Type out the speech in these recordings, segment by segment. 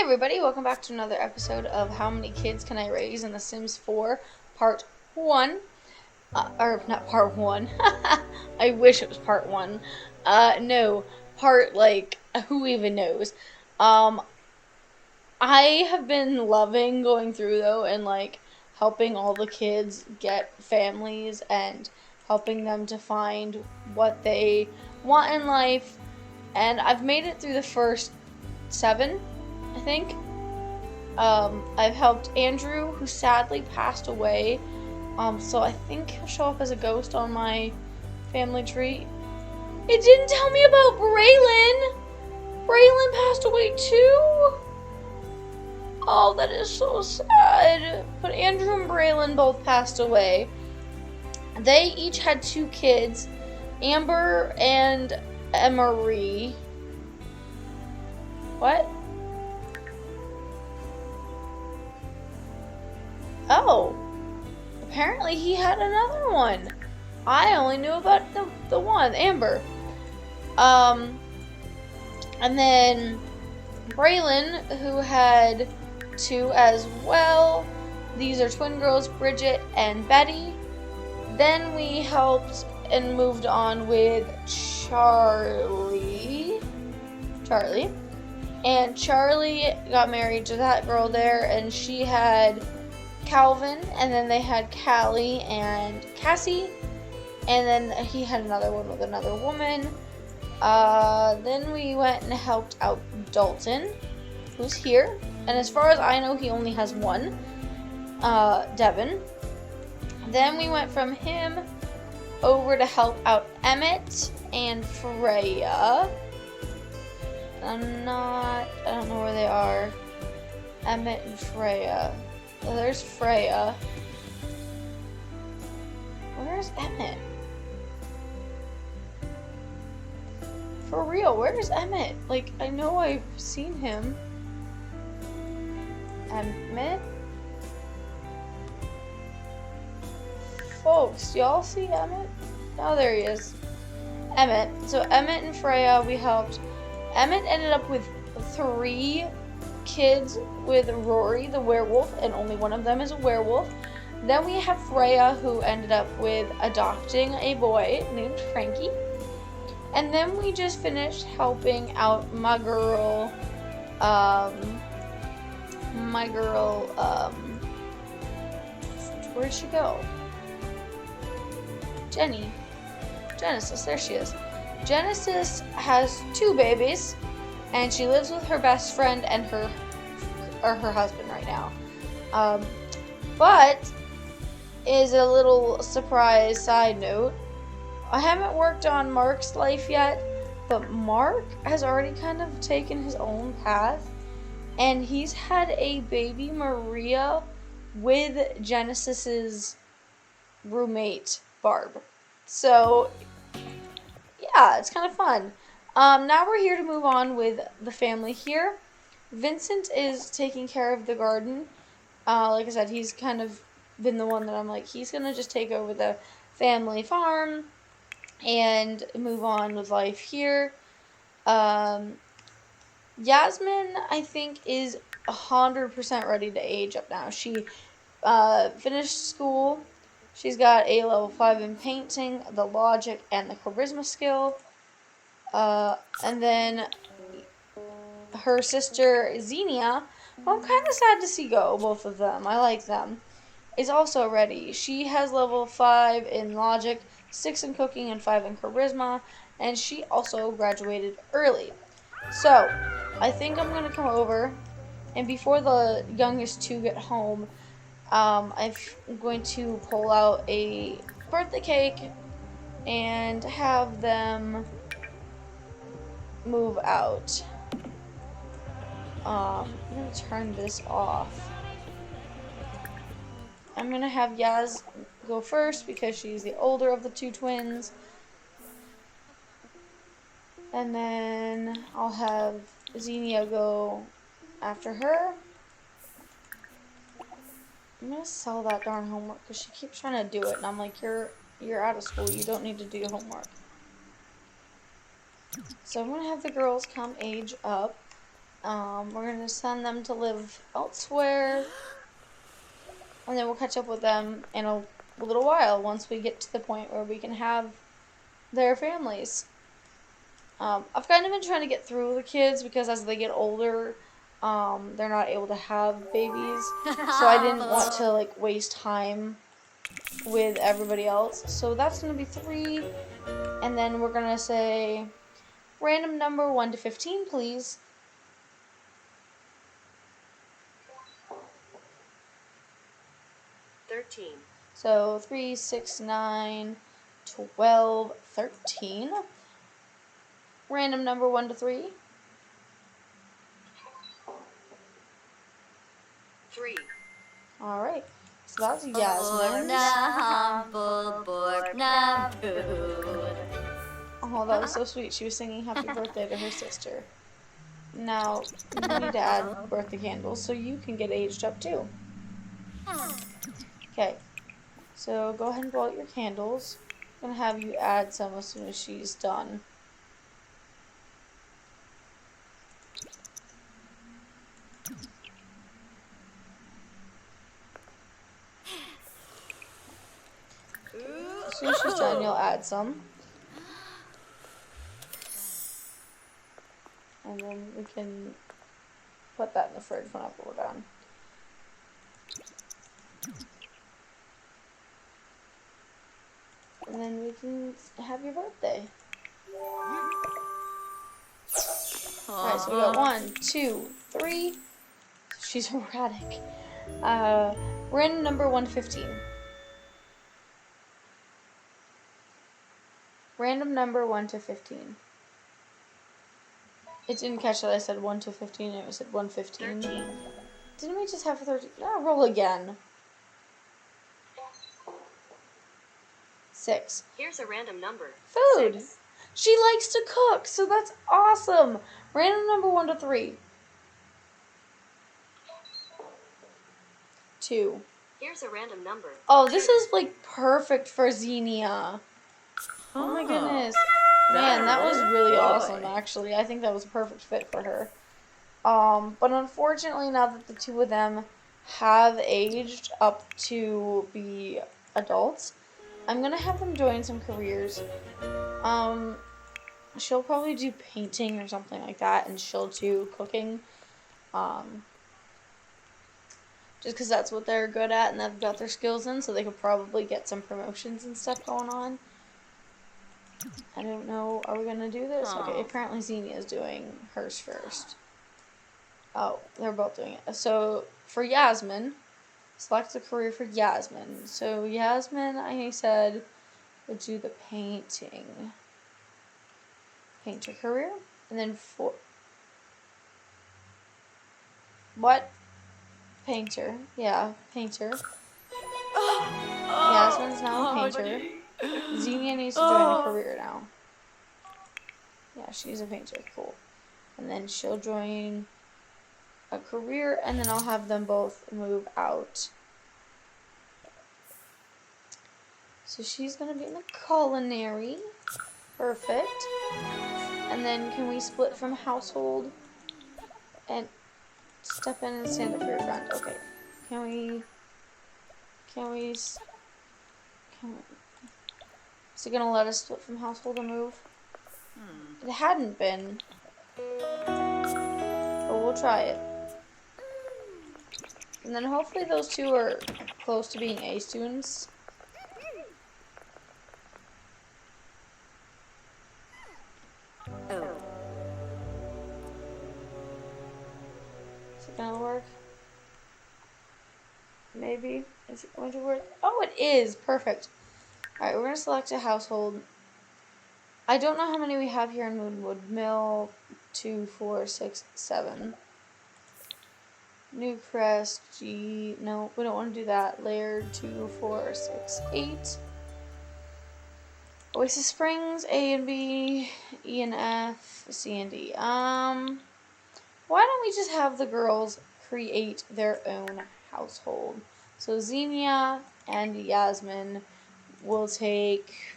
Everybody, welcome back to another episode of How Many Kids Can I Raise in The Sims 4 Part 1. Or not Part 1. I wish it was Part 1. No, Part, who even knows? I have been loving going through, though, and, helping all the kids get families and helping them to find what they want in life. And I've made it through the first 7, I think. I've helped Andrew, who sadly passed away. So I think he'll show up as a ghost on my family tree. It didn't tell me about Braylon! Braylon passed away too! Oh, that is so sad. But Andrew and Braylon both passed away. They each had 2 kids, Amber and Emery. What? Oh, apparently he had another one. I only knew about the one, Amber. And then Braylon, who had 2 as well. These are twin girls, Bridget and Betty. Then we helped and moved on with Charlie. And Charlie got married to that girl there, and she had Calvin, and then they had Callie and Cassie, and then he had another one with another woman. Then we went and helped out Dalton, who's here, and as far as I know, he only has one, Devin. Then we went from him over to help out Emmett and Freya. I don't know where they are. Emmett and Freya. Oh, there's Freya. Where's Emmett? For real, where's Emmett? I know I've seen him. Emmett? Folks, y'all see Emmett? Oh, there he is. Emmett. So Emmett and Freya, we helped. Emmett ended up with 3 kids with Rory, the werewolf, and only one of them is a werewolf. Then we have Freya, who ended up with adopting a boy named Frankie. And then we just finished helping out my girl, where'd she go? Genesis, there she is. Genesis has 2 babies, and she lives with her best friend and her husband right now. But is a little surprise side note. I haven't worked on Mark's life yet, but Mark has already kind of taken his own path, and he's had a baby Maria with Genesis's roommate Barb. So yeah, it's kind of fun. Now we're here to move on with the family here. Vincent is taking care of the garden. Like I said, he's kind of been the one that I'm like, he's going to just take over the family farm and move on with life here. Yasmin, I think, is 100% ready to age up now. She finished school. She's got a level 5 in painting, the logic, and the charisma skill. And then her sister, Xenia, who I'm kind of sad to see go, both of them. I like them. Is also ready. She has level 5 in logic, 6 in cooking, and 5 in charisma. And she also graduated early. So, I think I'm going to come over, and before the youngest 2 get home, I'm going to pull out a birthday cake and have them move out. I'm going to turn this off. I'm going to have Yaz go first because she's the older of the 2 twins. And then I'll have Xenia go after her. I'm going to sell that darn homework because she keeps trying to do it. And I'm like, you're out of school. You don't need to do your homework. So I'm going to have the girls come age up. We're going to send them to live elsewhere, and then we'll catch up with them in a little while once we get to the point where we can have their families. I've kind of been trying to get through the kids because as they get older, they're not able to have babies. So I didn't want to like waste time with everybody else. So that's gonna be 3, and then we're gonna say random number 1 to 15, please. 13. So 3, 6, 9, 12, 13. Random number 1 to 3. 3. All right. So that's Yasmin's. Oh, that was so sweet. She was singing happy birthday to her sister. Now, you need to add birthday candles so you can get aged up too. Okay, so go ahead and blow out your candles. I'm going to have you add some as soon as she's done. As soon as she's done, you'll add some. And then we can put that in the fridge whenever we're done. And then we can have your birthday. Alright, so we got 1, 2, 3. She's erratic. Random number 1 to 15. Random number 1 to 15. It didn't catch that I said 1 to 15, it said 115. 13. Didn't we just have 13? No, roll again. 6. Here's a random number. Food. 6. She likes to cook, so that's awesome. Random number 1 to 3. 2. Here's a random number. Oh, this is like perfect for Xenia. Oh my goodness. Man, that was really awesome, actually. I think that was a perfect fit for her. But unfortunately, now that the two of them have aged up to be adults, I'm gonna have them join some careers. She'll probably do painting or something like that, and she'll do cooking. Just because that's what they're good at and they've got their skills in, so they could probably get some promotions and stuff going on. I don't know. Are we going to do this? Okay, apparently Xenia is doing hers first. Oh, they're both doing it. So, for Yasmin, select a career for Yasmin. So, Yasmin, I said, would do the painting. Painter career. And then for... What? Painter. Yeah, painter. Yasmin's now a painter. Xenia needs to join a career now. Yeah, she's a painter. Cool. And then she'll join a career, and then I'll have them both move out. So she's going to be in the culinary. Perfect. And then can we split from household and step in and stand up for your friend? Okay. Can we is it going to let us split from household and move? It hadn't been. But we'll try it. And then hopefully those two are close to being A students. Oh. Is it gonna work? Maybe. Is it going to work? Oh, it is! Perfect. Alright, we're gonna select a household. I don't know how many we have here in Moonwood. Mill, 2, 4, 6, 7. New Crest, G. No, we don't want to do that. Laird, 2, 4, 6, 8. Oasis Springs, A and B, E and F, C and D. Why don't we just have the girls create their own household? So Xenia and Yasmin will take...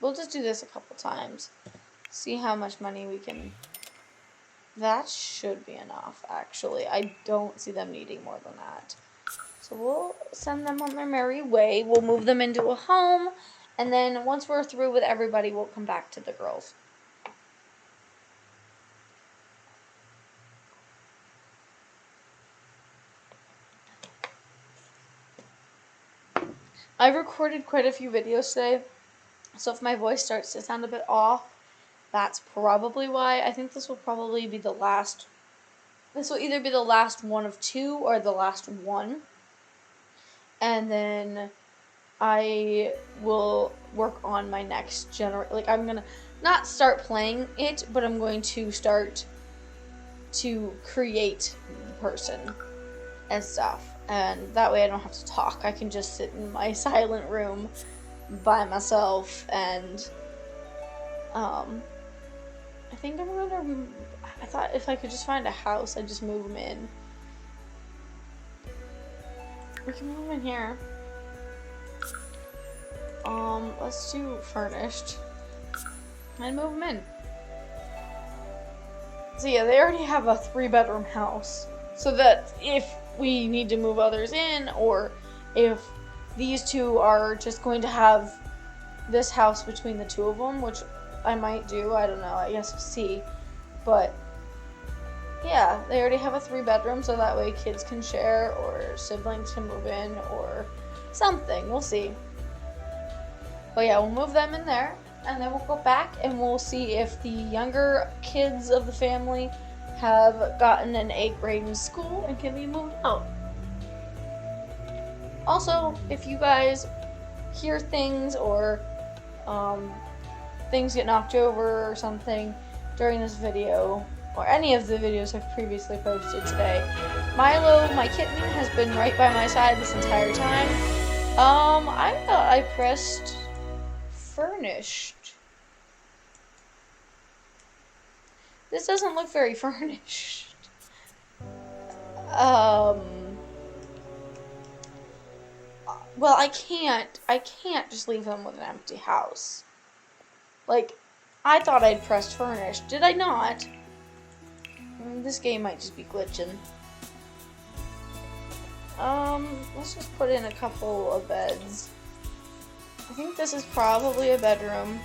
We'll just do this a couple times. see how much money we can. That should be enough, actually. I don't see them needing more than that. So we'll send them on their merry way. We'll move them into a home, and then once we're through with everybody, we'll come back to the girls. I've recorded quite a few videos today, so if my voice starts to sound a bit off, that's probably why. I think this will probably be the last. This will either be the last one of 2 or the last one. And then I will work on my next like, I'm gonna not start playing it, but I'm going to start to create the person and stuff. And that way I don't have to talk. I can just sit in my silent room by myself, and I think I'm gonna. I thought if I could just find a house, I'd just move them in. We can move them in here. Let's do furnished and move them in. So yeah, they already have a 3-bedroom house, so that if we need to move others in, or if these 2 are just going to have this house between the 2 of them, which I might do, I don't know, I guess we'll see. But yeah, they already have a 3-bedroom, so that way kids can share, or siblings can move in, or something. We'll see. But yeah, we'll move them in there, and then we'll go back and we'll see if the younger kids of the family have gotten an A grade in school and can be moved out. Also, if you guys hear things, or things get knocked over or something during this video, or any of the videos I've previously posted today, Milo, my kitten, has been right by my side this entire time. I pressed furnished. This doesn't look very furnished. Well, I can't just leave them with an empty house. Like, I thought I'd pressed furnished. Did I not? This game might just be glitching. Let's just put in a couple of beds. I think this is probably a bedroom.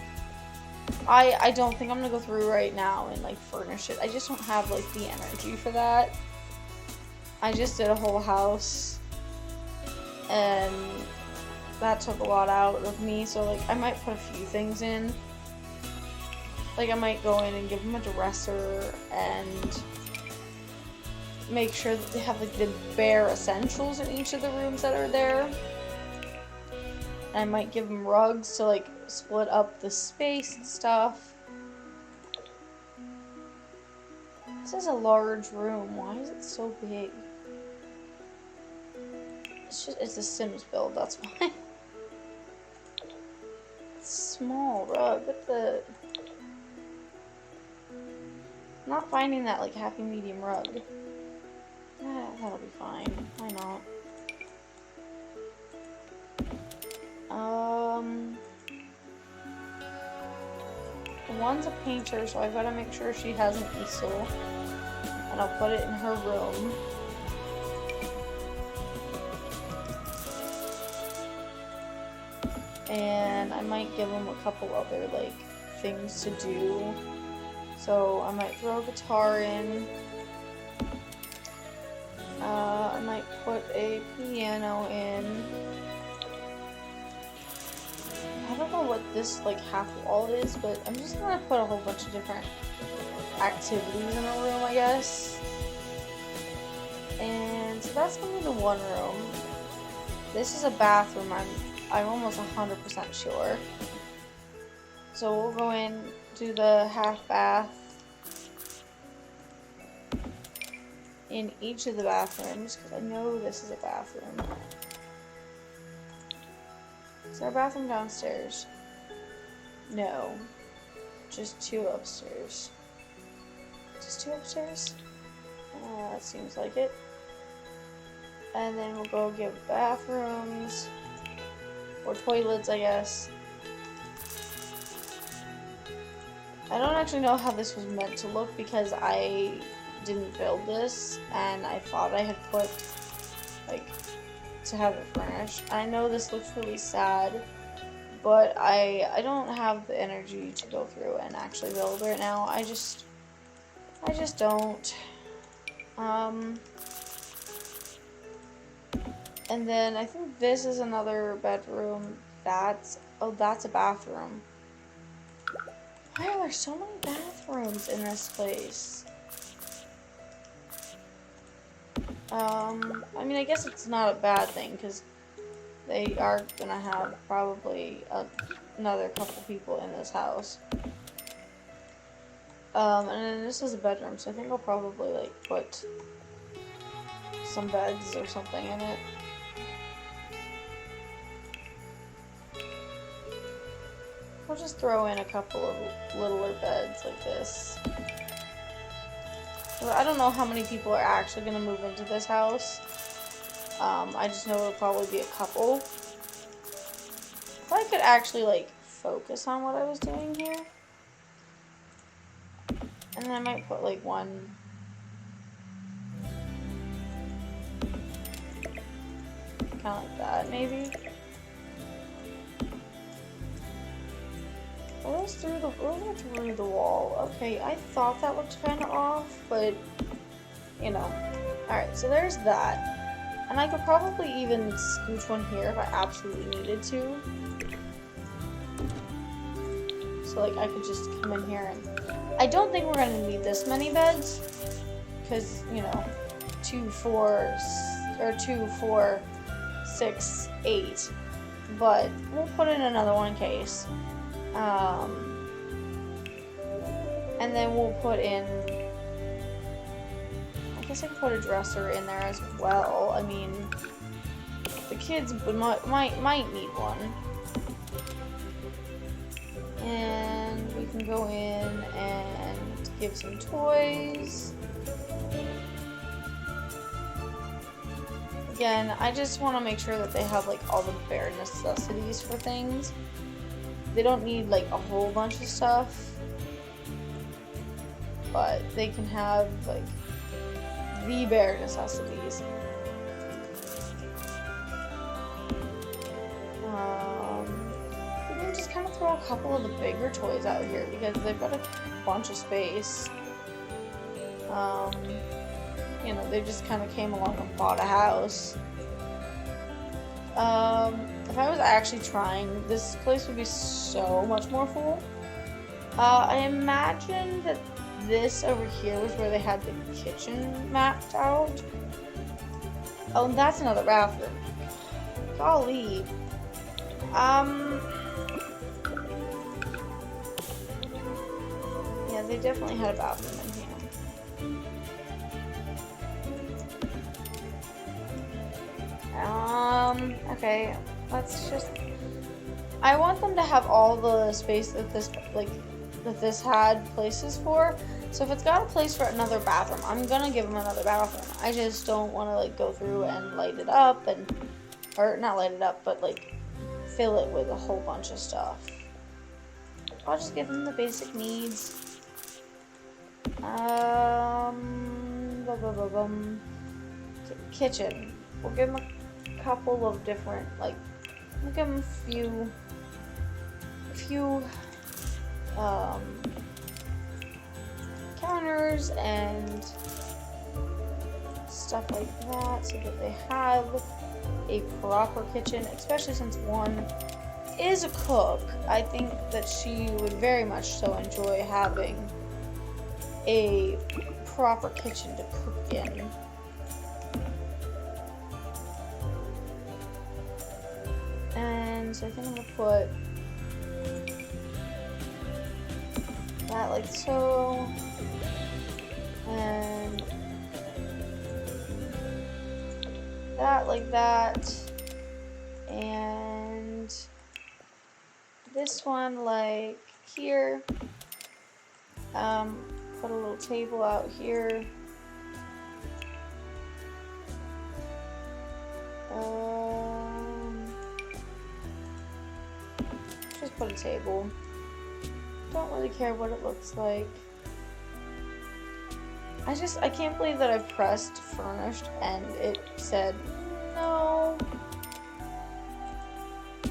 I don't think I'm gonna go through right now and like furnish it. I just don't have like the energy for that. I just did a whole house, and that took a lot out of me, so like I might put a few things in. Like I might go in and give them a dresser and make sure that they have like the bare essentials in each of the rooms that are there. And I might give them rugs to like split up the space and stuff. This is a large room. Why is it so big? It's a Sims build, that's why. Small rug. What the? I'm not finding that like happy medium rug. That'll be fine. Why not? One's a painter, so I've got to make sure she has an easel. And I'll put it in her room. And I might give them a couple other, like, things to do. So I might throw a guitar in. I might put a piano in. I don't know what this like half wall is, but I'm just gonna put a whole bunch of different activities in a room, I guess. And so that's gonna be the one room. This is a bathroom, I'm almost 100% sure. So we'll go in, do the half bath in each of the bathrooms, because I know this is a bathroom. Is there a bathroom downstairs? No. Just 2 upstairs. Just 2 upstairs? That seems like it. And then we'll go give bathrooms. Or toilets, I guess. I don't actually know how this was meant to look because I didn't build this and I thought I had put like to have it furnished. I know this looks really sad, but I don't have the energy to go through and actually build right now. I just don't. Um, and then I think this is another bedroom. That's a bathroom. Why are there so many bathrooms in this place? I mean, I guess it's not a bad thing because they are gonna have probably another couple people in this house. And then this is a bedroom, so I think I'll probably like put some beds or something in it. We'll just throw in a couple of littler beds like this. I don't know how many people are actually gonna move into this house. I just know it'll probably be a couple. If I could actually like focus on what I was doing here. And then I might put like one kind of like that maybe. Those are through the wall. Okay, I thought that looked kind of off, but you know. Alright, so there's that. And I could probably even scooch one here if I absolutely needed to. So like I could just come in here and I don't think we're gonna need this many beds. Because, you know, 2, 4, 6, 8. But we'll put in another one in case. And then we'll put in, I guess I can put a dresser in there as well. I mean, the kids might need one. And we can go in and give some toys. Again, I just want to make sure that they have like all the bare necessities for things. They don't need like a whole bunch of stuff, but they can have like the bare necessities. We can just kind of throw a couple of the bigger toys out here because they've got a bunch of space. You know, they just kind of came along and bought a house. If I was actually trying, this place would be so much more full. I imagine that this over here was where they had the kitchen mapped out. Oh, and that's another bathroom. Golly. Yeah, they definitely had a bathroom in here. Okay, let's just... I want them to have all the space that this had places for. So if it's got a place for another bathroom, I'm gonna give them another bathroom. I just don't want to like go through and light it up or not light it up, but like fill it with a whole bunch of stuff. I'll just give them the basic needs. Kitchen. We'll give them a couple of different, like, we'll give them a few counters and stuff like that so that they have a proper kitchen, especially since one is a cook. I think that she would very much so enjoy having a proper kitchen to cook in. And so I think I'm gonna put that like so, and that like that, and this one like here. Put a little table out here. Just put a table. don't really care what it looks like. I can't believe that I pressed furnished and it said no. I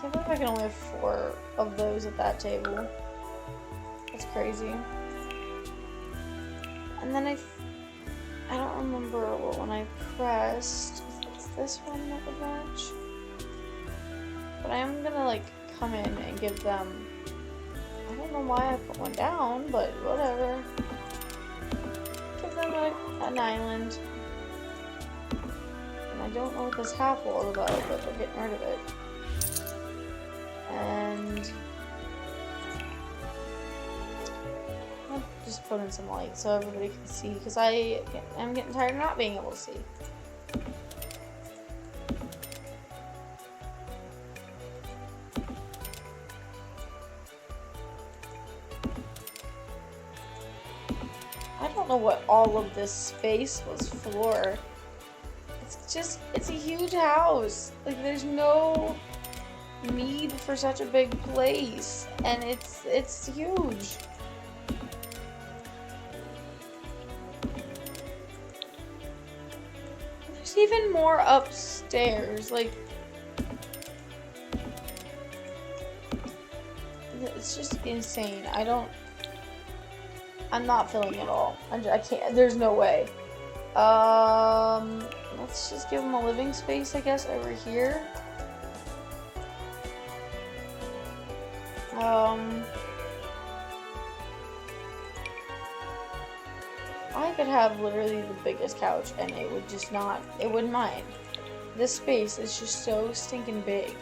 can't believe I can only have 4 of those at that table. That's crazy. And then I don't remember what one I pressed. It's this one that would match. But I am gonna like come in and give them, I don't know why I put one down, but whatever. Give them an island. And I don't know what this half wall is about, but we're getting rid of it. And I'll just put in some light so everybody can see, because I'm getting tired of not being able to see. I don't know what all of this space was for. It's a huge house. Like, there's no need for such a big place, and it's huge. There's even more upstairs. Like, it's just insane. I'm not feeling it at all. I can't. There's no way. Let's just give them a living space, I guess, over here. I could have literally the biggest couch and it wouldn't mind. This space is just so stinking big.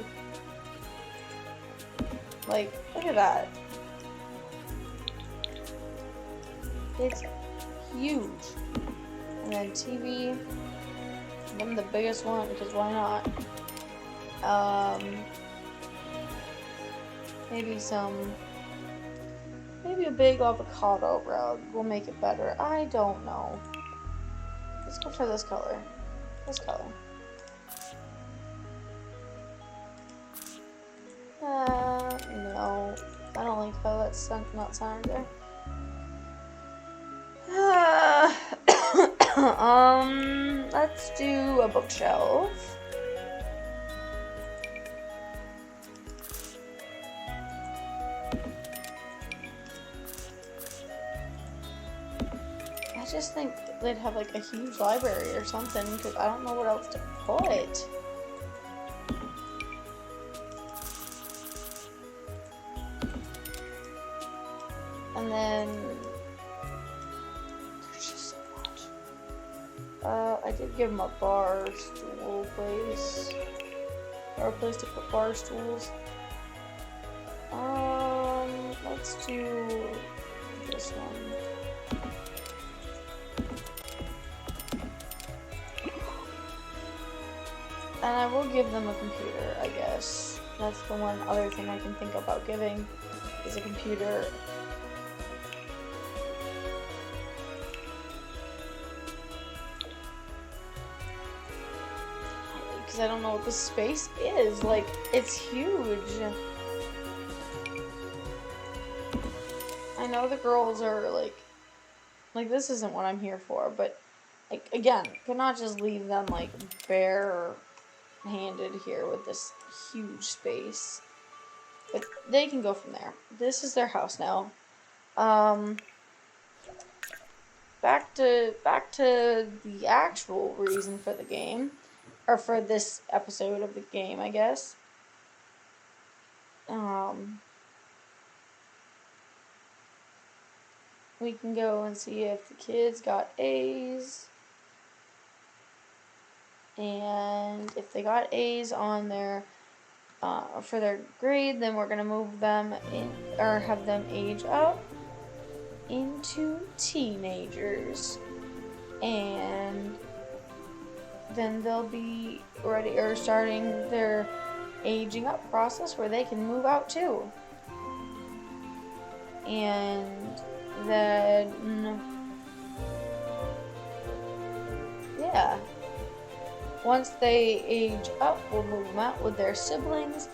Like, look at that. It's huge. And then TV. I'm the biggest one because why not? Maybe a big avocado rug will make it better. I don't know. Let's go for this color. This color. No. I don't like how that's not sounding there. Let's do a bookshelf. I just think they'd have like a huge library or something, because I don't know what else to put. And then there's just so much. I did give them a bar stool place, or a place to put bar stools. Let's do this one. And I will give them a computer, I guess. That's the one other thing I can think about giving, is a computer. Because I don't know what the space is. Like, it's huge. I know the girls are like this isn't what I'm here for, but like, again, could not just leave them like bare-handed here with this huge space. But they can go from there. This is their house now. Back to the actual reason for the game, or for this episode of the game, I guess. We can go and see if the kids got A's. And if they got A's on their for their grade, then we're gonna move them in, or have them age up into teenagers, and then they'll be ready, or starting their aging up process where they can move out too. And then, yeah, once they age up, we'll move them out with their siblings,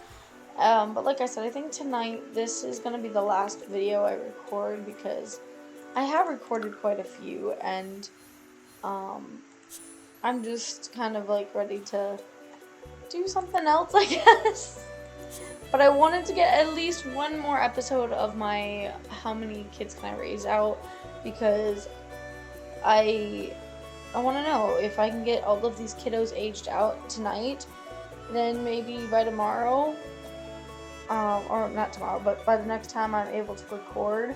But like I said, I think tonight this is going to be the last video I record because I have recorded quite a few, and um, I'm just kind of like ready to do something else, I guess. But I wanted to get at least one more episode of my How Many Kids Can I Raise out, because I want to know if I can get all of these kiddos aged out tonight, then maybe by tomorrow, or not tomorrow, but by the next time I'm able to record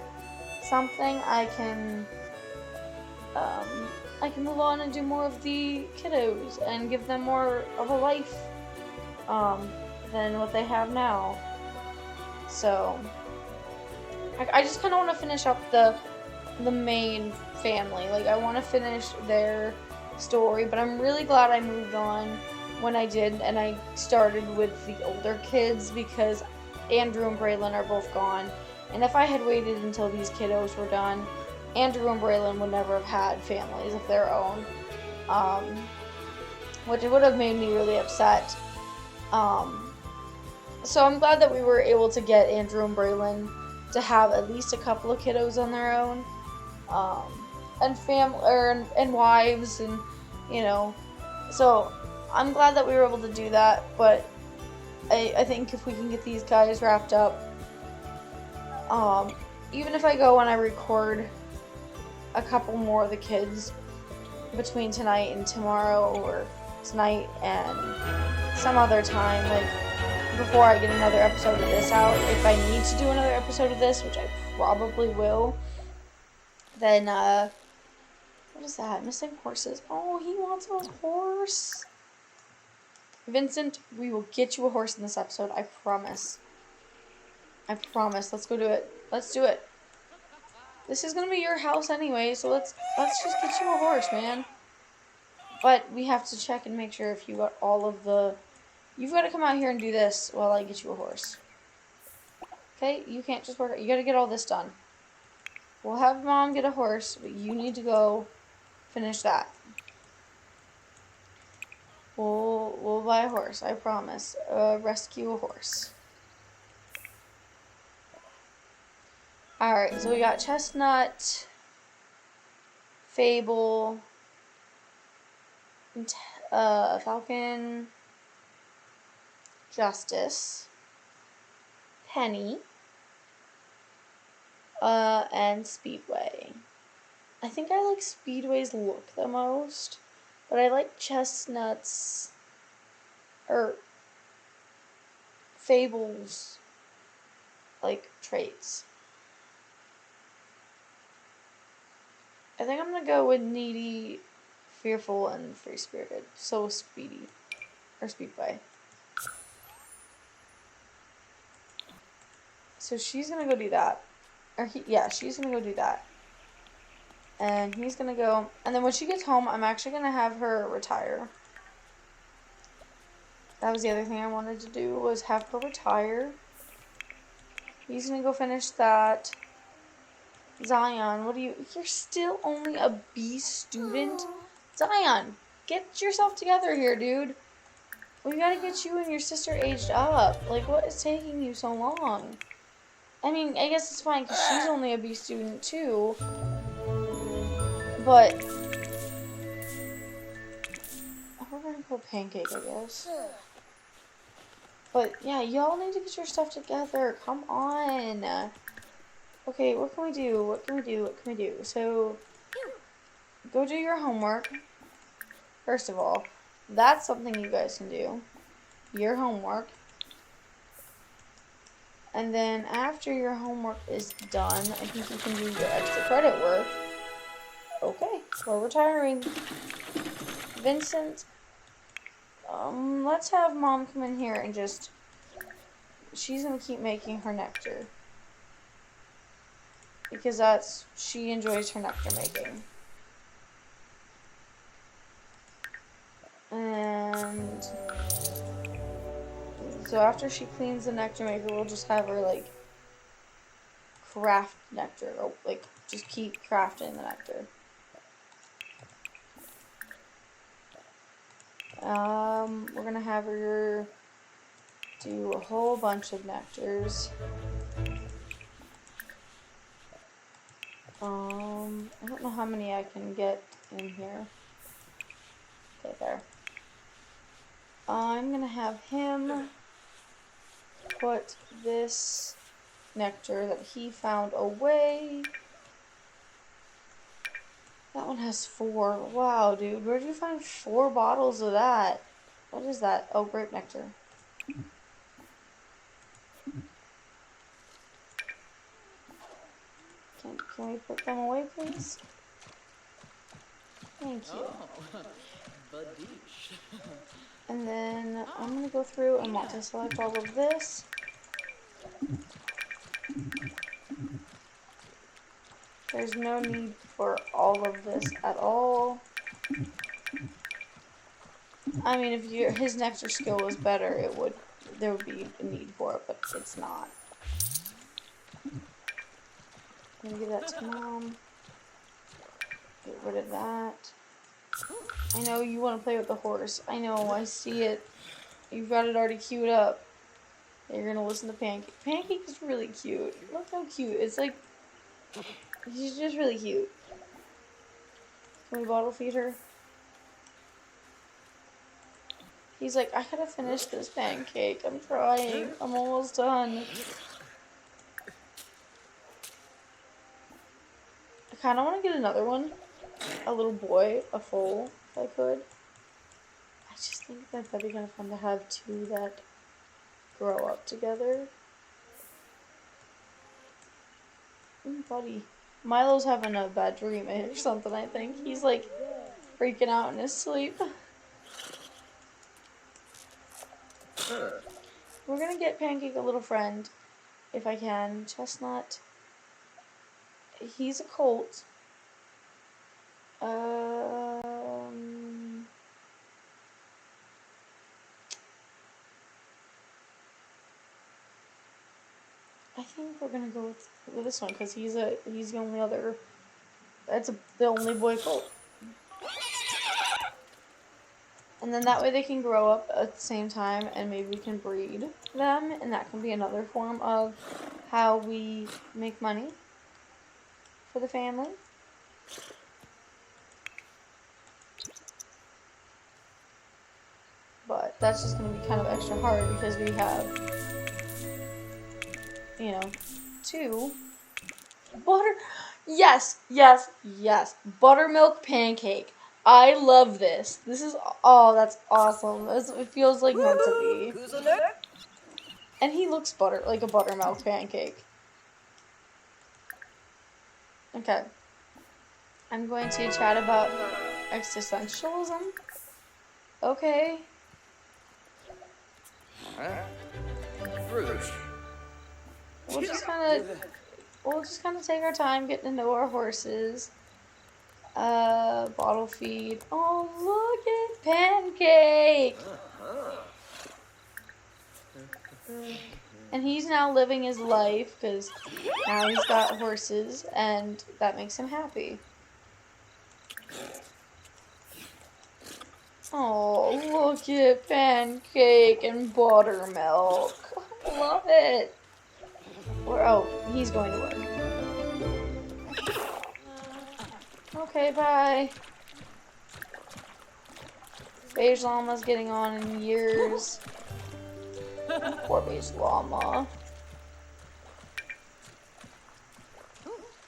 something, I can move on and do more of the kiddos and give them more of a life, um, than what they have now. So I just kind of want to finish up the main family. Like, I want to finish their story, but I'm really glad I moved on when I did, and I started with the older kids because Andrew and Braylon are both gone. And if I had waited until these kiddos were done, Andrew and Braylon would never have had families of their own, um, which would have made me really upset. Um, so I'm glad that we were able to get Andrew and Braylon to have at least a couple of kiddos on their own, um, and and wives, and you know. So I'm glad that we were able to do that. But I think if we can get these guys wrapped up, even if I go and I record a couple more of the kids between tonight and tomorrow, or tonight and some other time, like before I get another episode of this out, if I need to do another episode of this, which I probably will, then what is that? Missing horses. Oh, he wants a horse. Vincent, we will get you a horse in this episode. I promise. I promise. Let's go do it. Let's do it. This is gonna be your house anyway, so let's just get you a horse, man. But we have to check and make sure if you got all of the. You've got to come out here and do this while I get you a horse. Okay, you can't just work. You got to get all this done. We'll have Mom get a horse, but you need to go finish that. We'll buy a horse, I promise. Rescue a horse. Alright, so we got Chestnut, Fable, Falcon, Justice, Penny, and Speedway. I think I like Speedway's look the most, but I like Chestnut's, or Fable's, like, traits. I think I'm gonna go with Needy, Fearful, and Free-Spirited. So Speedy, or Speedway. So she's gonna go do that. She's gonna go do that. And he's gonna go, and then when she gets home, I'm actually gonna have her retire. That was the other thing I wanted to do, was have her retire. He's gonna go finish that. Zion, you're still only a B student? Zion, get yourself together here, dude. We gotta get you and your sister aged up. Like, what is taking you so long? I mean, I guess it's fine because she's only a B student too. But we're gonna go Pancake, I guess. But yeah, y'all need to get your stuff together. Come on. Okay, what can we do? What can we do? What can we do? So, go do your homework. First of all, that's something you guys can do. Your homework. And then after your homework is done, I think you can do your extra credit work. Okay, we're retiring. Vincent, let's have Mom come in here and just, she's gonna keep making her nectar. Because she enjoys her nectar making. And so after she cleans the nectar maker, we'll just have her, like, craft nectar, or, like, just keep crafting the nectar. We're gonna have her do a whole bunch of nectars. I don't know how many I can get in here. Okay, there. I'm gonna have him put this nectar that he found away. That one has 4. Wow, dude, where did you find 4 bottles of that? What is that? Oh, grape nectar. Can we put them away, please? Thank you. And then I'm gonna go through and multi-select all of this. There's no need for all of this at all. I mean, if his nectar skill was better, there would be a need for it, but it's not. I'm gonna give that to Mom. Get rid of that. I know you want to play with the horse. I know, I see it. You've got it already queued up. You're gonna listen to Pancake. Pancake is really cute. Look how cute. It's like, she's just really cute. Can we bottle feed her? He's like, I gotta finish this pancake. I'm trying. I'm almost done. I kind of want to get another one. A little boy, a foal, if I could. I just think that'd be kind of fun to have 2 that grow up together. Buddy. Milo's having a bad dream or something, I think. He's like freaking out in his sleep. We're gonna get Pancake a little friend, if I can. Chestnut. He's a colt. I think we're gonna go with this one because he's the only other. The only boy colt. And then that way they can grow up at the same time, and maybe we can breed them, and that can be another form of how we make money for the family. But that's just going to be kind of extra hard because we have, 2 butter. Yes, yes, yes. Buttermilk pancake. I love this. That's awesome. It feels like meant to be. And he looks like a buttermilk pancake. Okay. I'm going to chat about existentialism. Okay. We'll just kind of take our time getting to know our horses. Bottle feed. Oh, look at Pancake! And he's now living his life because now he's got horses and that makes him happy. Oh, look at Pancake and Buttermilk. I love it. He's going to work. Okay, bye. Beige Llama's getting on in years. Poor Beige Llama.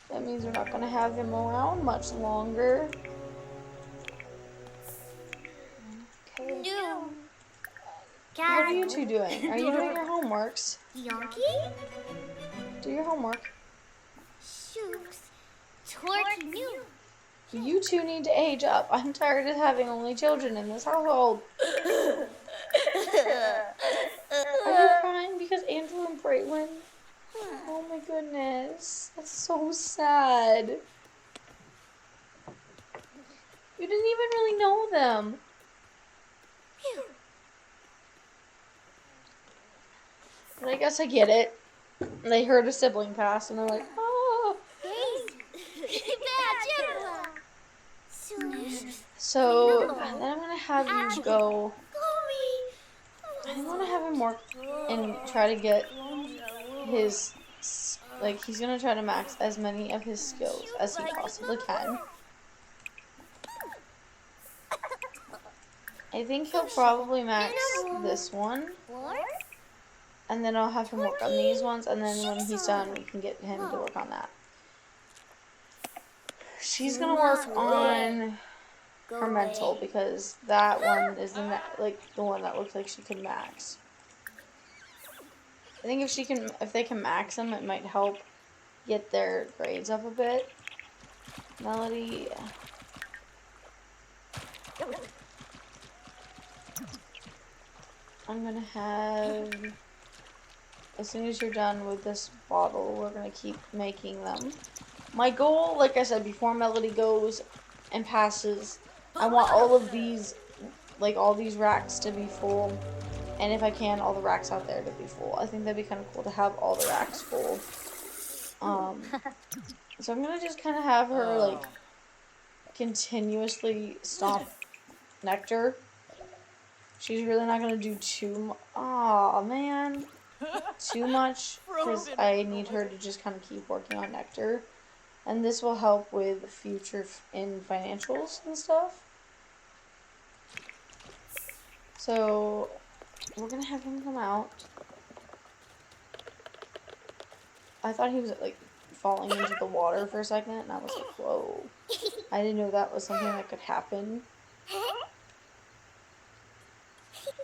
That means we're not going to have him around much longer. Okay. No. What are you 2 doing? Are you doing your homeworks? Yankee? Do your homework. Shooks. Torky new. You 2 need to age up. I'm tired of having only children in this household. Are you crying because Andrew and Braylon? Oh my goodness. That's so sad. You didn't even really know them. But I guess I get it. They heard a sibling pass and they're like, oh. So then I'm going to have you go I want to have him work and try to get his, like, he's going to try to max as many of his skills as he possibly can. I think he'll probably max this one, and then I'll have him work on these ones, and then when he's done, we can get him to work on that. She's gonna work on her mental because that one is the one that looks like she can max. I think if they can max them, it might help get their grades up a bit. Melody. I'm gonna have, as soon as you're done with this bottle, we're gonna keep making them. My goal, like I said, before Melody goes and passes, I want all of these, like all these racks to be full. And if I can, all the racks out there to be full. I think that'd be kind of cool to have all the racks full. So I'm gonna just kind of have her, like, continuously stomp nectar. She's really not gonna do aw, man. Too much, because I need her to just kind of keep working on nectar. And this will help with future in financials and stuff. So we're gonna have him come out. I thought he was like falling into the water for a second, and I was like, whoa. I didn't know that was something that could happen.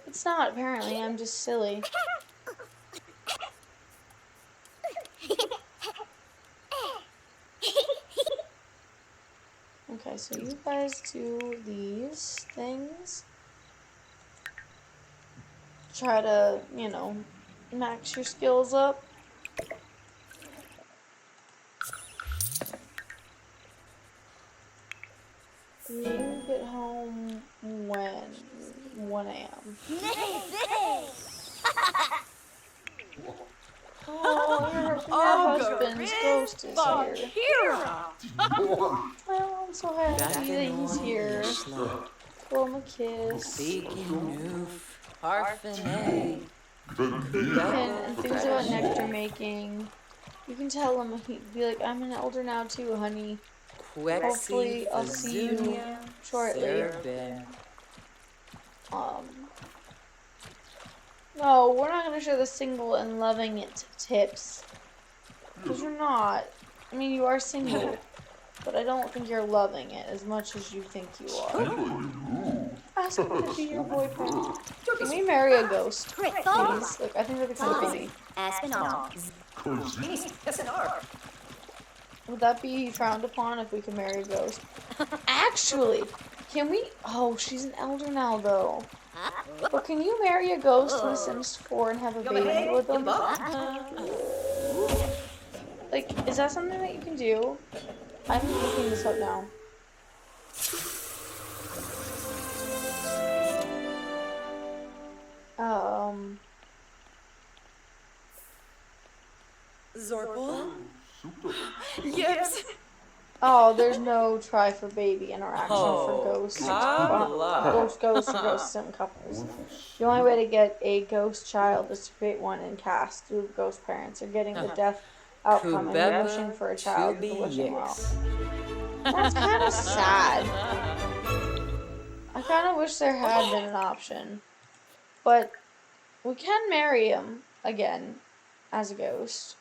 It's not, apparently. I'm just silly. Okay, so you guys do these things. Try to, you know, max your skills up. You get home when? 1 a.m. Oh, your husband's ghost is here. Well, I'm so happy that he's here. Throw him a kiss. And things about nectar making. You can tell him, he'd be like, I'm an elder now too, honey. Hopefully I'll see you shortly. No, we're not going to show the single and loving it tips. Because you're not. I mean, you are single. But I don't think you're loving it as much as you think you are. Ask him to be your boyfriend. Can we marry a ghost, please? Like, I think that'd be kind of funny. Would that be frowned upon if we could marry a ghost? Actually, can we? Oh, she's an elder now, though. But can you marry a ghost in The Sims 4 and have a baby with them? Like, is that something that you can do? I'm looking this up now. Zorpal? Yes. Oh, there's no try for baby interaction for ghosts. Ghost or ghost sim couples. The only way to get a ghost child is to create one and cast through ghost parents or getting the death outcome and wishing for a child with the wishing well. That's kind of sad. I kind of wish there had been an option. But we can marry him again as a ghost.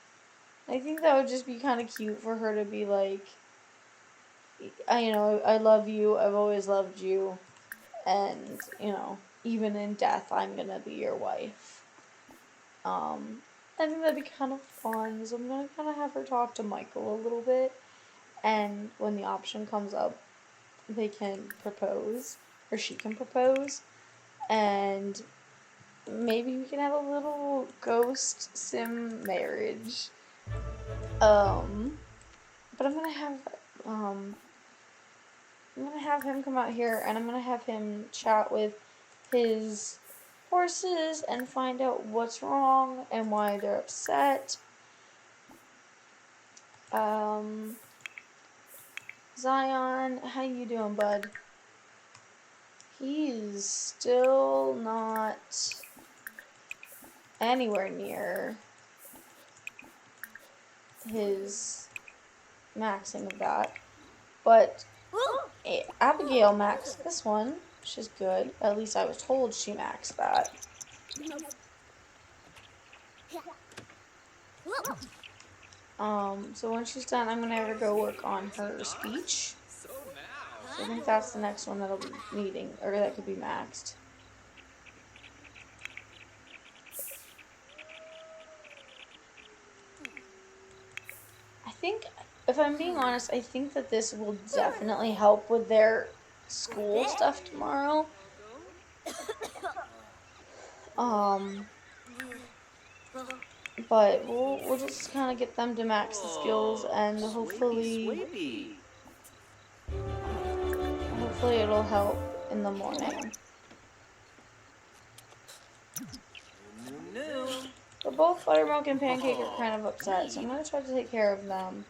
I think that would just be kind of cute for her to be like, I love you, I've always loved you, and, even in death, I'm gonna be your wife. I think that'd be kind of fun, so I'm gonna kind of have her talk to Michael a little bit, and when the option comes up, they can propose, or she can propose, and maybe we can have a little ghost sim marriage. But I'm gonna have him come out here, and I'm gonna have him chat with his horses and find out what's wrong and why they're upset. Zion, how you doing, bud? He's still not anywhere near his maxing of that. But Abigail maxed this one, which is good. At least I was told she maxed that. So when she's done, I'm gonna have her go work on her speech. So I think that's the next one that'll be needing, or that could be maxed. I think, if I'm being honest, I think that this will definitely help with their school stuff tomorrow. But we'll just kind of get them to max the skills, and hopefully it'll help in the morning. But both Buttermilk and Pancake are kind of upset, so I'm going to try to take care of them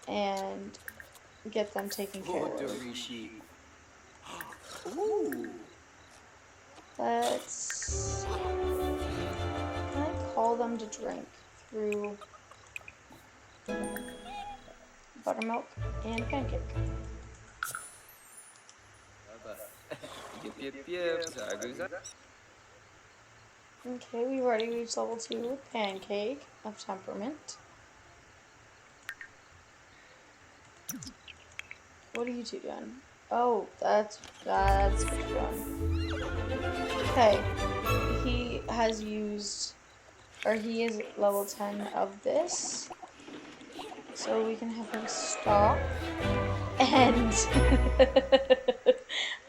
and get them taken care of. Let's... Can I call them to drink through Buttermilk and Pancake? Okay, we've already reached level 2 with Pancake of Temperament. What are you two doing? Oh, that's what you're doing. Okay, he has used, or he is level 10 of this, so we can have him stop. And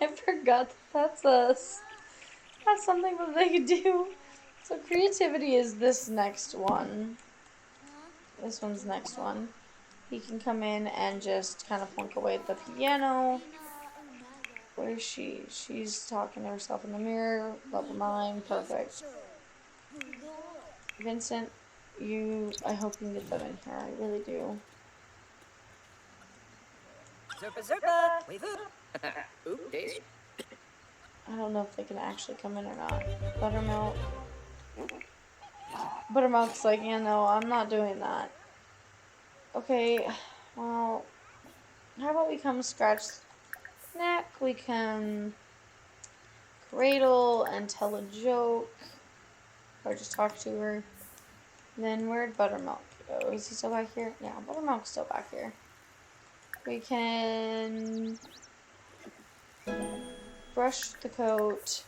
I forgot that that's something that they could do. So creativity is this next one. This one's next one. He can come in and just kind of plunk away at the piano. Where is she? She's talking to herself in the mirror. Level 9. Perfect. Vincent, I hope you can get them in here. I really do. I don't know if they can actually come in or not. Buttermilk. Buttermilk's like, yeah, no, I'm not doing that. Okay, well, how about we come scratch neck? We can cradle and tell a joke. Or just talk to her. Then where'd Buttermilk go? Is he still back here? Yeah, Buttermilk's still back here. We can brush the coat,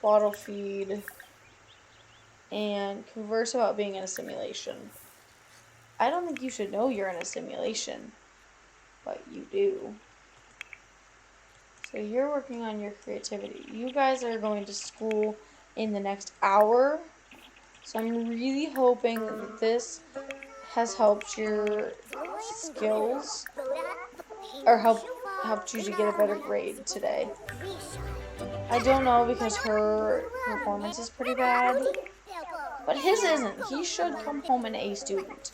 bottle feed, and converse about being in a simulation. I don't think you should know you're in a simulation, but you do. So you're working on your creativity. You guys are going to school in the next hour, so I'm really hoping that this has helped your skills, or helped you to get a better grade today. I don't know, because her performance is pretty bad, but his isn't. He should come home an A student.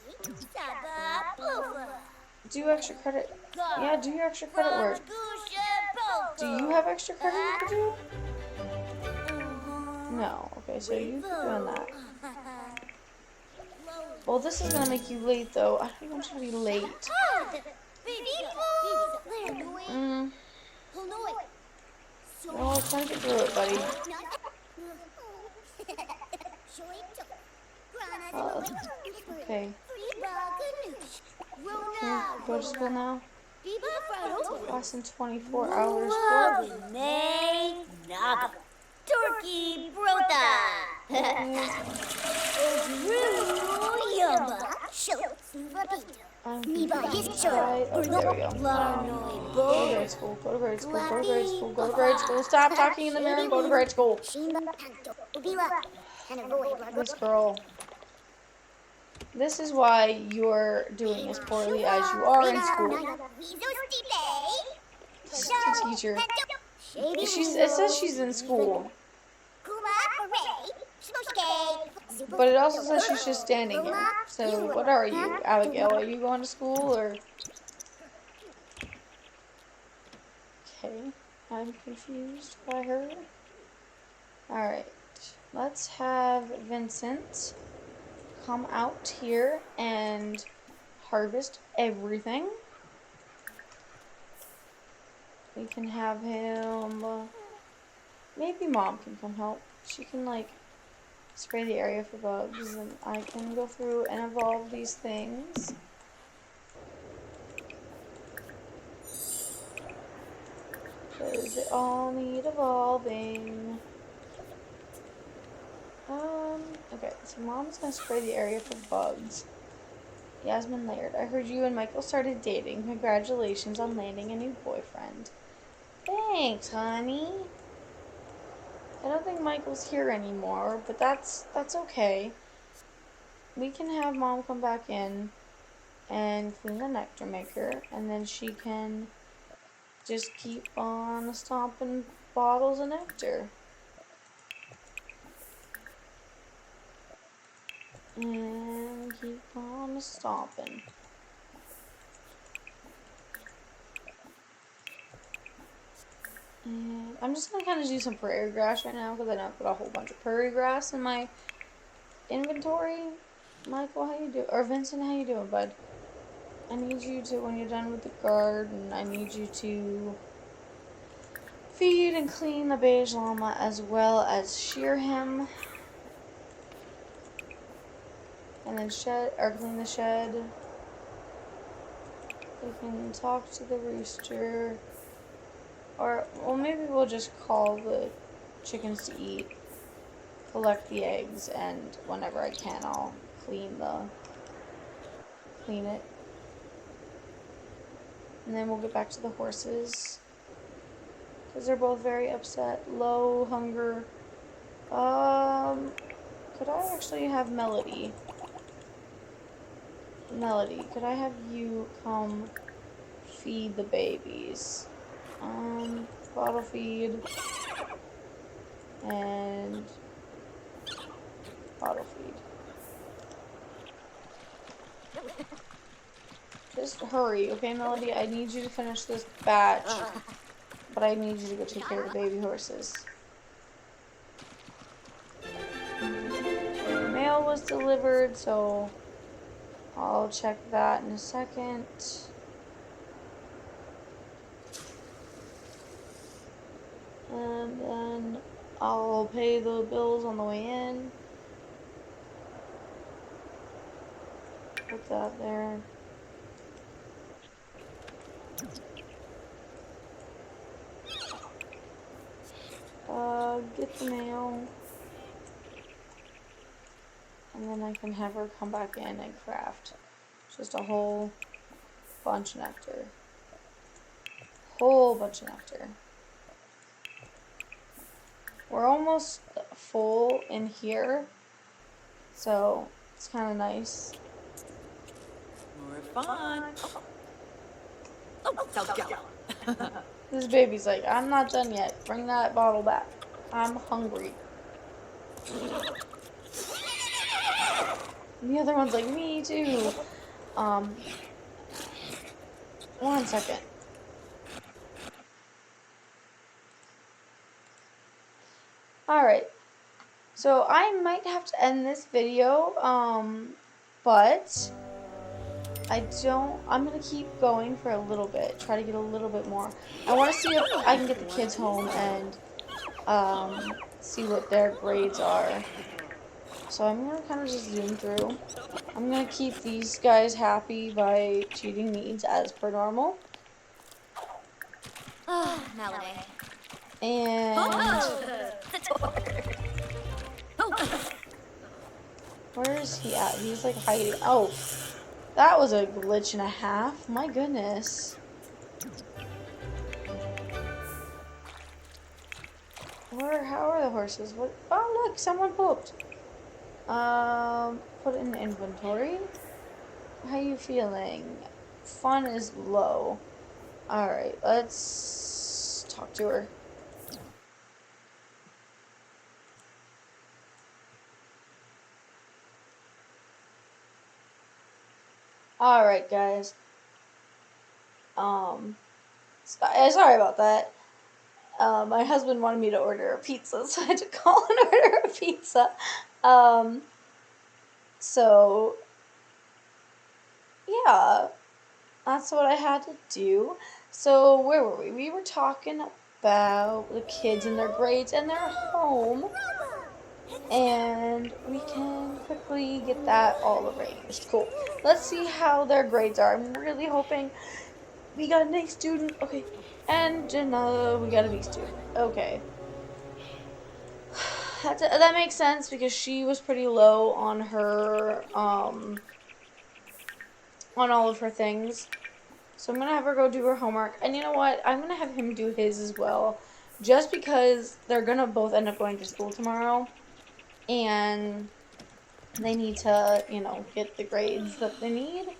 Do extra credit. Yeah, do your extra credit work. Do you have extra credit you could do? No. Okay, so you keep doing that. Well, this is gonna make you late, though. I don't want you to be late. Well, try to get through it, buddy. Okay. Can you go to school now? Class in 24 hours. Turkey brota. I'm confused. Oh, there we go. Go to grade school. Go to grade school. Go to grade school. Go to grade school. Stop talking in the mirror and go to grade school. This girl. This is why you're doing as poorly as you are in school. This is the teacher. It says she's in school. But it also says she's just standing here. So, what are you, Abigail? Are you going to school, or...? Okay, I'm confused by her. Alright, let's have Vincent come out here and harvest everything. We can have him, maybe Mom can come help. She can like spray the area for bugs, and I can go through and evolve these things. Because they all need evolving. Okay, so Mom's gonna spray the area for bugs. Yasmin Laird, I heard you and Michael started dating. Congratulations on landing a new boyfriend. Thanks, honey. I don't think Michael's here anymore, but that's okay. We can have Mom come back in and clean the nectar maker, and then she can just keep on stomping bottles of nectar. And keep on stomping. And I'm just gonna kind of do some prairie grass right now because I know I've got a whole bunch of prairie grass in my inventory. Michael, how you doing? Or Vincent, how you doing, bud? I need you to, when you're done with the garden, I need you to feed and clean the beige llama as well as shear him. And then clean the shed. We can talk to the rooster. Or, well, maybe we'll just call the chickens to eat, collect the eggs, and whenever I can, I'll clean it. And then we'll get back to the horses, because they're both very upset. Low hunger. Could I actually have Melody? Melody, could I have you come feed the babies? Bottle feed. And bottle feed. Just hurry, okay, Melody? I need you to finish this batch, but I need you to go take care of the baby horses. Mail was delivered, so I'll check that in a second. And then I'll pay the bills on the way in. Put that there. Get the mail. And then I can have her come back in and craft just a whole bunch of nectar. Whole bunch of nectar. We're almost full in here, so it's kind of nice. More fun. Oh, go. This baby's like, I'm not done yet. Bring that bottle back. I'm hungry. And the other one's like, me too. One second. Alright. So I might have to end this video, but I'm gonna keep going for a little bit, try to get a little bit more. I want to see if I can get the kids home and, see what their grades are. So I'm gonna kind of just zoom through. I'm gonna keep these guys happy by cheating needs as per normal. Melody. And The door. where is he at? He's like hiding. Oh, that was a glitch and a half. My goodness. How are the horses? What? Oh, look, someone pooped. Put it in inventory. How you feeling? Fun is low. Alright, let's talk to her. Alright, guys. Sorry about that. My husband wanted me to order a pizza, so I had to call and order a pizza. So, yeah, that's what I had to do. So, where were we? We were talking about the kids and their grades and their home. And we can quickly get that all arranged. Cool. Let's see how their grades are. I'm really hoping we got an A student. Okay. And we got a B student. Okay. That makes sense because she was pretty low on her on all of her things. So I'm gonna have her go do her homework. And you know what? I'm gonna have him do his as well. Just because they're gonna both end up going to school tomorrow. And they need to, get the grades that they need.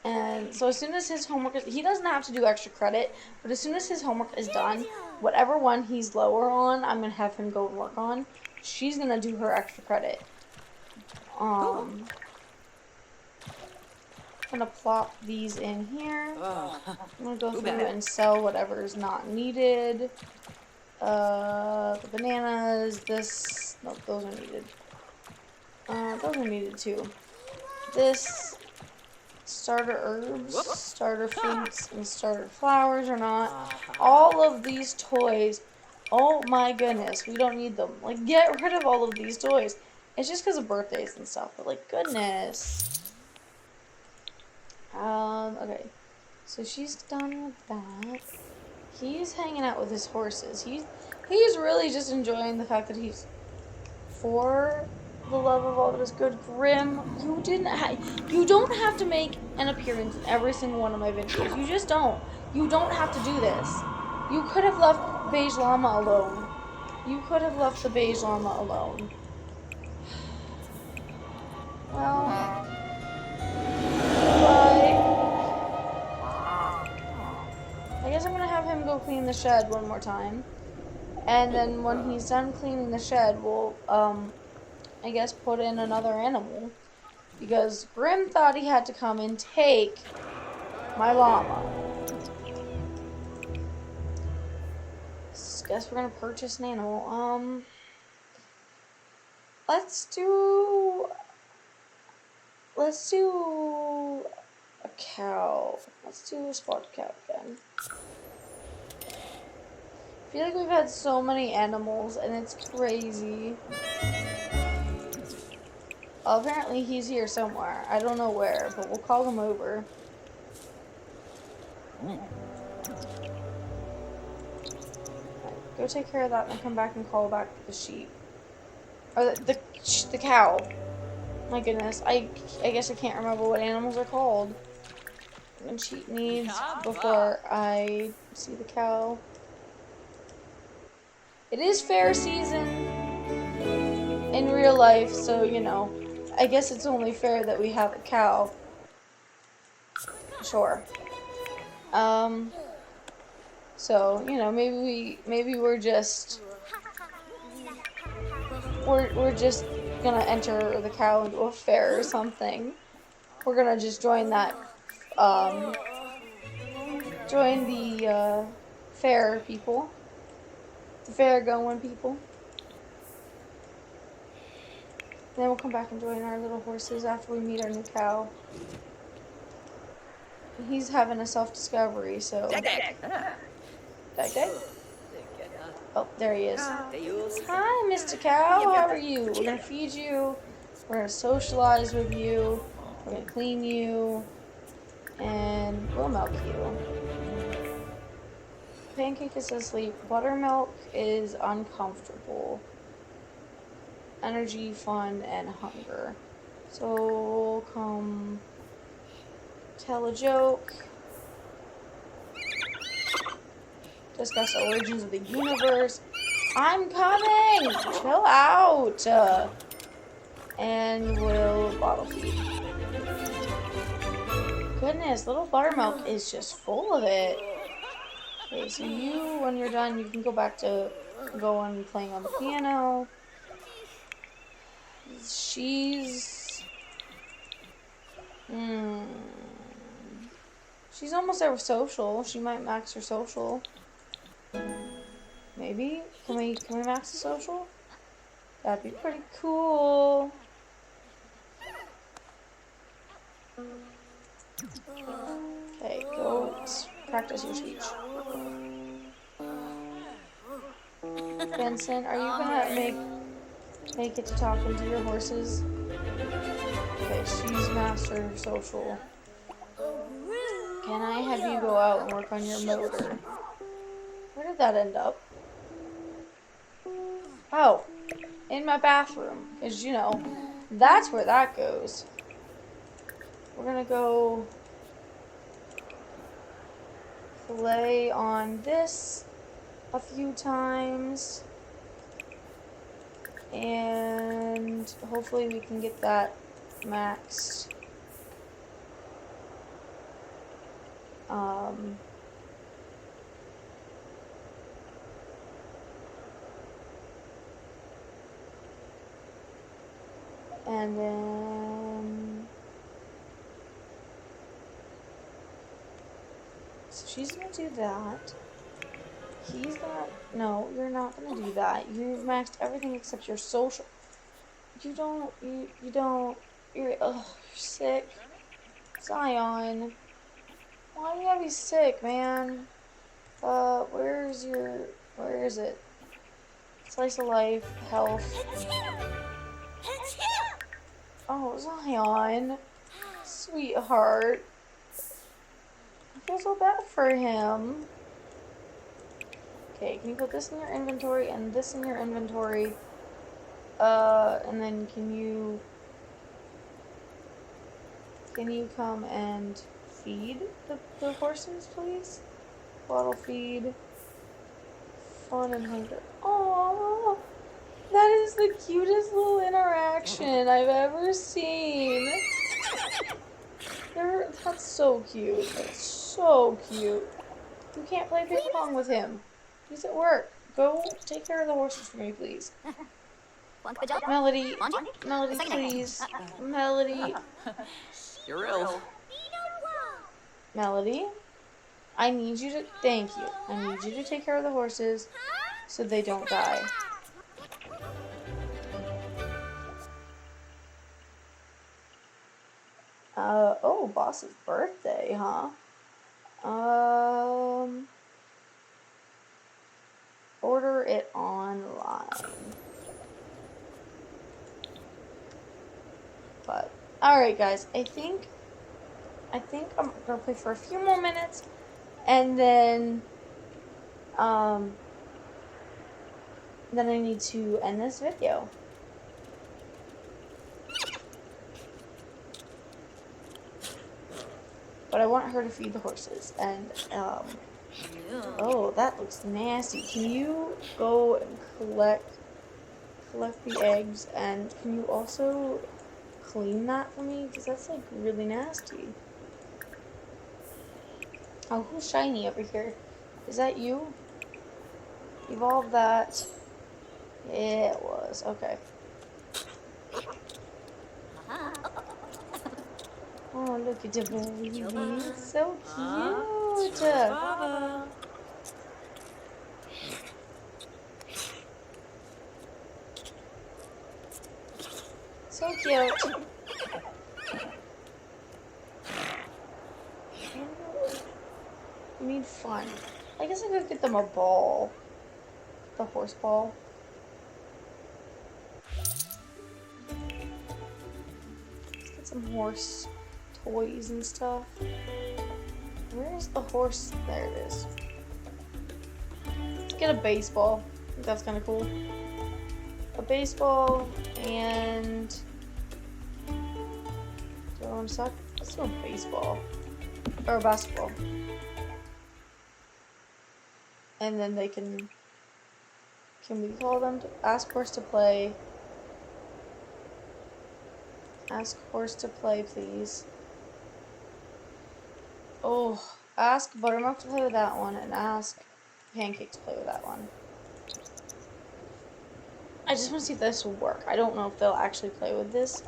And so as soon as his homework is, he doesn't have to do extra credit, but as soon as his homework is done, whatever one he's lower on, I'm going to have him go work on. She's going to do her extra credit. I'm going to plop these in here. I'm going to go through and sell whatever is not needed. The bananas, no, those are needed. Those are needed too. This, starter herbs, starter fruits, and starter flowers or not. All of these toys, oh my goodness, we don't need them. Like, get rid of all of these toys. It's just because of birthdays and stuff, but like, goodness. Okay. So she's done with that. He's hanging out with his horses. He's really just enjoying the fact that he's for the love of all that is good. Grim, you don't have to make an appearance in every single one of my videos. You just don't. You don't have to do this. You could have left Beige Llama alone. You could have left the Beige Llama alone. Well, goodbye. I guess I'm gonna have him go clean the shed one more time. And then when he's done cleaning the shed, we'll, I guess put in another animal. Because Grim thought he had to come and take my llama. Guess we're gonna purchase an animal. Let's do a cow. Let's do a spotted cow again. I feel like we've had so many animals and it's crazy. Well, apparently he's here somewhere. I don't know where, but we'll call him over. Right, go take care of that and come back and call back the sheep. Or the cow. My goodness, I guess I can't remember what animals are called. And sheep needs before I see the cow. It is fair season in real life, so I guess it's only fair that we have a cow. Sure. So maybe we're just gonna enter the cow into a fair or something. We're gonna just join that, join the fair people, the fair going people. Then we'll come back and join our little horses after we meet our new cow. He's having a self-discovery, so. Dag. Oh, there he is. Hi, Mr. Cow. How are you? We're gonna feed you. We're gonna socialize with you. We're gonna clean you. And we'll milk you. Pancake is asleep. Buttermilk is uncomfortable. Energy, fun, and hunger. So we'll come tell a joke. Discuss the origins of the universe. I'm coming! Chill out! And we'll bottle feed. Goodness, little Buttermilk is just full of it. Okay, so when you're done, you can go back to going and playing on the piano. She's almost there with social. She might max her social. Maybe? Can we max the social? That'd be pretty cool. Okay, go practice your speech. Benson, are you gonna make it to talking to your horses? Okay, she's master social. Can I have you go out and work on your motor? Where did that end up? Oh, in my bathroom. Because, you know, that's where that goes. We're gonna go play on this a few times. And hopefully we can get that maxed. And then, so she's gonna do that. He's gonna, no, you're not gonna do that. You've maxed everything except your social. You don't, you're sick. Zion. Why do you gotta be sick, man? Where is it? Slice of life, health. Oh, Zion. Sweetheart. I feel so bad for him. Okay, can you put this in your inventory and this in your inventory? And then can you come and feed the horses, please? Bottle feed. Fun and hunger. Oh, that is the cutest little interaction I've ever seen. That's so cute. That's so cute. You can't play ping pong with him. He's at work. Go take care of the horses for me, please. Melody, please. Melody, You're ill. Melody, I need you to, thank you. I need you to take care of the horses so they don't die. Oh, boss's birthday, huh? Order it online. But, alright guys, I think I'm gonna play for a few more minutes, and then I need to end this video. But I want her to feed the horses, and, oh, that looks nasty. Can you go and collect the eggs, and can you also clean that for me? Because that's, like, really nasty. Oh, who's shiny over here? Is that you? Evolve that. Yeah, it was. Okay. Oh, look at the baby. It's so cute. So cute. You need fun. I guess I could get them a ball. The horse ball. Let's get some horse toys and stuff. Where's the horse? There it is. Let's get a baseball. I think that's kind of cool. A baseball and... Do I want to suck? Let's do a baseball. Or a basketball. And then they can we call them to ask horse to play? Ask horse to play, please. Oh, ask Buttermilk to play with that one, and ask Pancake to play with that one. I just want to see if this will work. I don't know if they'll actually play with this.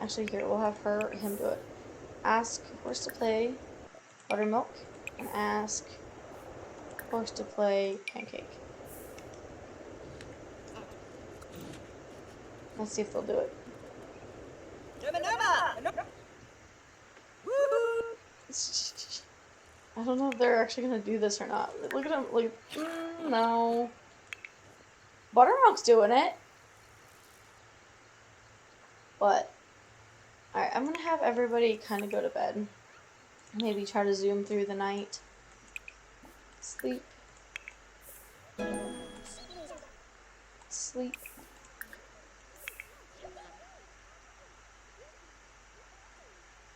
Actually, here, we'll have him do it. Ask horse to play Buttermilk, and ask horse to play Pancake. Let's see if they'll do it. I don't know if they're actually gonna do this or not. Look at them. Like, no. Buttermilk's doing it. But, alright, I'm gonna have everybody kind of go to bed. Maybe try to zoom through the night. Sleep. Sleep.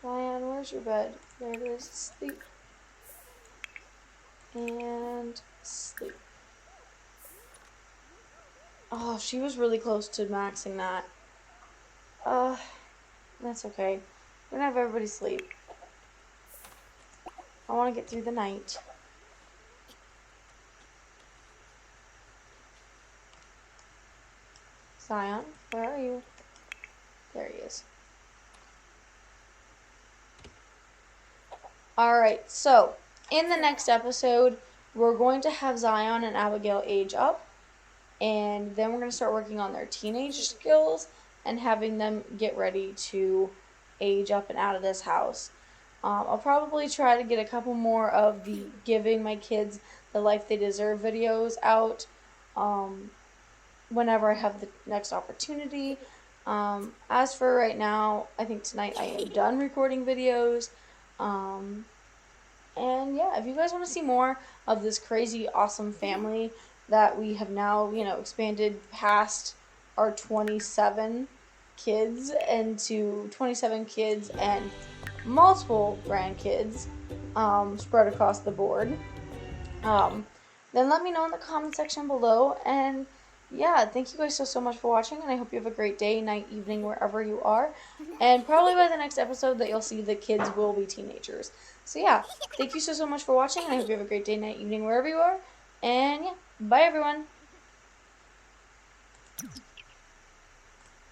Lion, where's your bed? There it is. Sleep. And sleep. Oh, she was really close to maxing that. That's okay. We're gonna have everybody sleep. I want to get through the night. Zion, where are you? There he is. Alright, so in the next episode, we're going to have Zion and Abigail age up, and then we're going to start working on their teenage skills and having them get ready to age up and out of this house. I'll probably try to get a couple more of the Giving My Kids the Life They Deserve videos out whenever I have the next opportunity. As for right now, I think tonight I am done recording videos. And yeah, if you guys want to see more of this crazy, awesome family that we have now, expanded past our 27 kids into 27 kids and multiple grandkids spread across the board, then let me know in the comment section below. And yeah, thank you guys so much for watching, and I hope you have a great day, night, evening, wherever you are. And probably by the next episode that you'll see the kids will be teenagers. So yeah, thank you so much for watching, and I hope you have a great day, night, evening, wherever you are. And yeah, bye everyone.